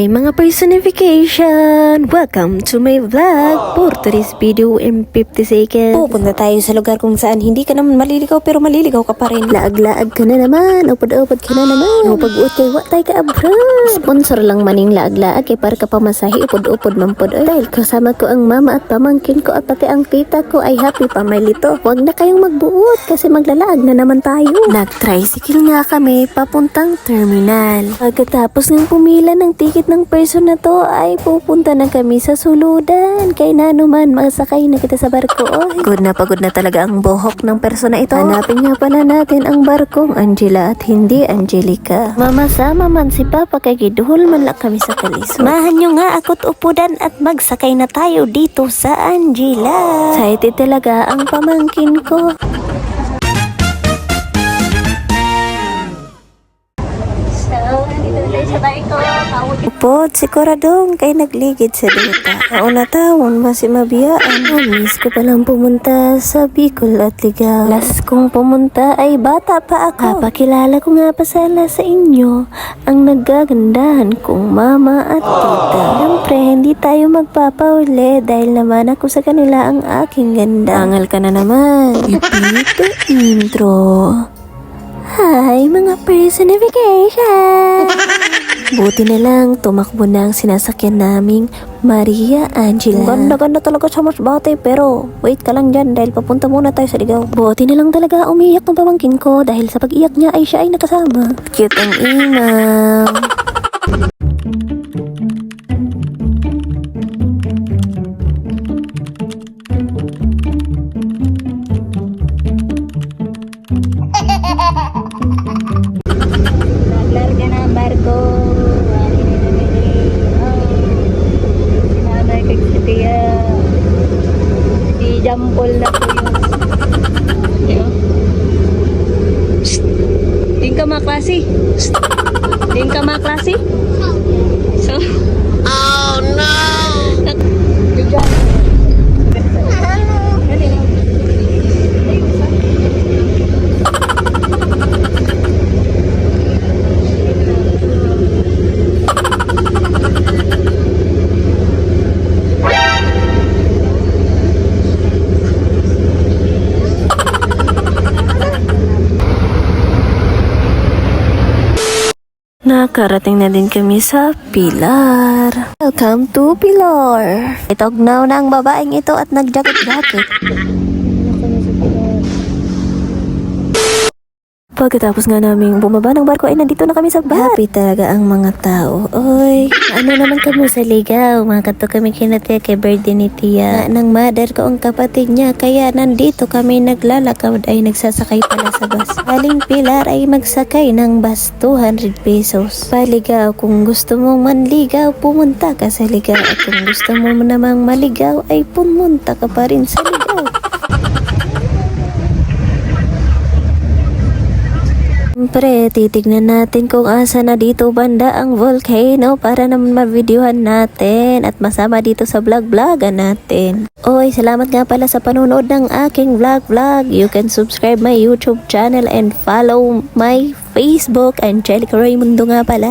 Hi mga personification! Welcome to my vlog! For today's video in 50 seconds. Pupunta tayo sa lugar kung saan hindi ka naman maliligaw pero maliligaw ka pa rin. Laag-laag ka na naman, upad-upad ka na naman. Upag-ut kay watay ka abra. Sponsor lang maning laag-laag kay para ka pamasahe upod-upod mampod. Dahil kasama ko ang mama at pamangkin ko at pati ang tita ko ay happy family to. Huwag na kayong magbuot kasi maglalaag na naman tayo. Nag-tricycle nga kami papuntang terminal. Pagkatapos ng pumila ng ticket ng person na to ay pupunta na kami sa suludan. Kay na naman masakay na kita sa barko. Good na pagod na talaga ang buhok ng person na ito. Hanapin nga pala natin ang barkong Angela at hindi Angelica. Mamasama man si Papa kay giduhol man lang kami sa kalisod. Mahan nyo nga ako't upudan at magsakay na tayo dito sa Angela. Excited talaga ang pamangkin ko. Upod, siguradong kay nagligid sa duta. Nauna tawon ba si mabiyaan. Miss ko palang pumunta sa Bicol at Ligaw. Last kong pumunta ay bata pa ako. Papakilala ko nga pasala sa inyo ang nagagandahan kong mama at tita. Siyempre, hindi tayo magpapauli dahil naman ako sa kanila ang aking ganda. Angal ka na naman. Ipito intro. Hi mga personification! Buti na lang, tumakbo na ang sinasakyan naming Maria Angela. Ganda-ganda talaga sa masbate pero wait ka lang dyan dahil papunta muna tayo sa Ligaw. Buti na lang talaga umiyak ng pamangkin ko dahil sa pag-iyak niya ay siya ay nakasama. Cute ang imam. Larga na ang barko. Sinanay kay Sitia. Si Jampol na po yun. Din ka maklase. Din ka maklase. So, oh no! Nakarating na din kami sa Pilar. Welcome to Pilar. Itognaw na ang babaeng ito at nagjacket-jacket. Pagkatapos nga namin bumaba ng barko ay nandito na kami sa bar. Happy talaga ang mga tao. Oy, ano naman kami sa Ligaw? Makato kami kinatya kay birthday ni Tia. Nang mother ko ang kapatid niya. Kaya nandito kami naglalakad ay nagsasakay pala sa bus. Aling Pilar ay magsakay ng bus 200 pesos. Paligaw, kung gusto mong manligaw, pumunta ka sa Ligaw. At kung gusto mo namang maligaw ay pumunta ka pa rin sa Ligaw. Siyempre, titignan natin kung asa na dito banda ang volcano para naman ma-videohan natin at masama dito sa vlog-vlogan natin. Oy, salamat nga pala sa panonood ng aking vlog-vlog. You can subscribe my YouTube channel and follow my Facebook. Angelica Raimundo nga pala.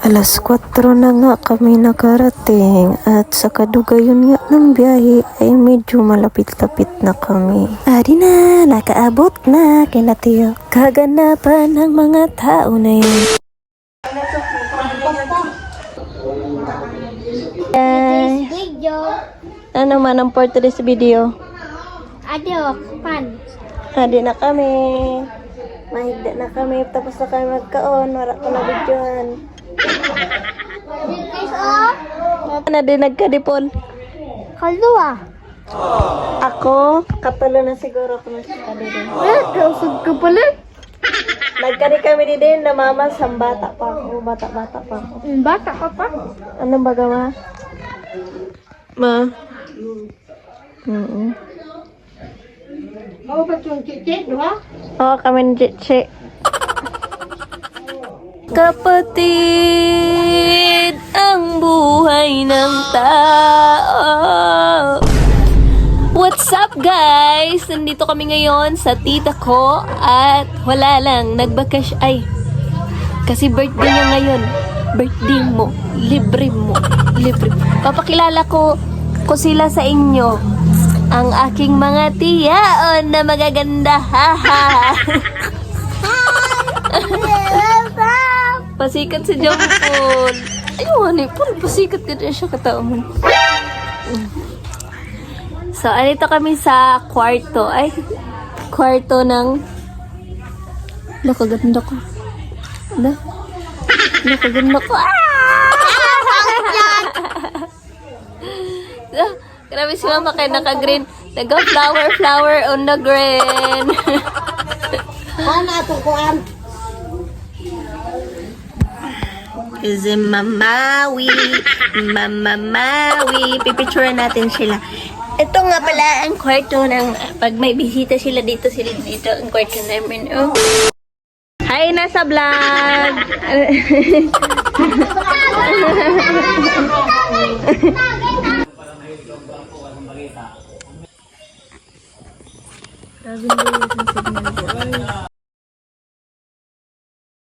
Alas 4 na nga kami nakarating at sa kadugayon nga ng biyahe ay medyo malapit-lapit na kami. Adi na, nakaabot na kina Tio. Kaganapan ng mga tao na yun. Guys, ano man ang for today's video? Adio, pan. Adi na kami. Mahigda na kami. Tapos na kami magkaon. Wala ko na videohan. Ano din nagkadipon? Kalua. Ako, kapalo na siguro ako na siya din. Kausag ka pala. Nagkari kami din na mama sa bata pa ako. Bata-bata pa ako. Bata ka pa. Ano ba gawa? Ma? Ako ba yung chichi, diba? Oo, kami ni Jitsi. Kapatid ang buhay ng tao. What's up guys? Nandito kami ngayon sa tita ko at wala lang, nagbakasyon. Ay, kasi birthday niya ngayon. Birthday mo, libre mo, libre. Papakilala ko sila sa inyo. Ang aking mga tiyaon na magaganda. Pasikat si Jompol. Ayun, pasikat ka din siya kataon. So, alito kami sa kwarto. Ay, kwarto ng... Kaganda ko. Kaganda ko. Grabe si mama kayo naka-green. Nag-flower on the green. Ano ito kuan? Kasi mamawi. Pipicture natin sila. Ito nga pala ang kwarto ng pag may bisita sila dito ang kwarto namin. Oh. Hi, nasa vlog.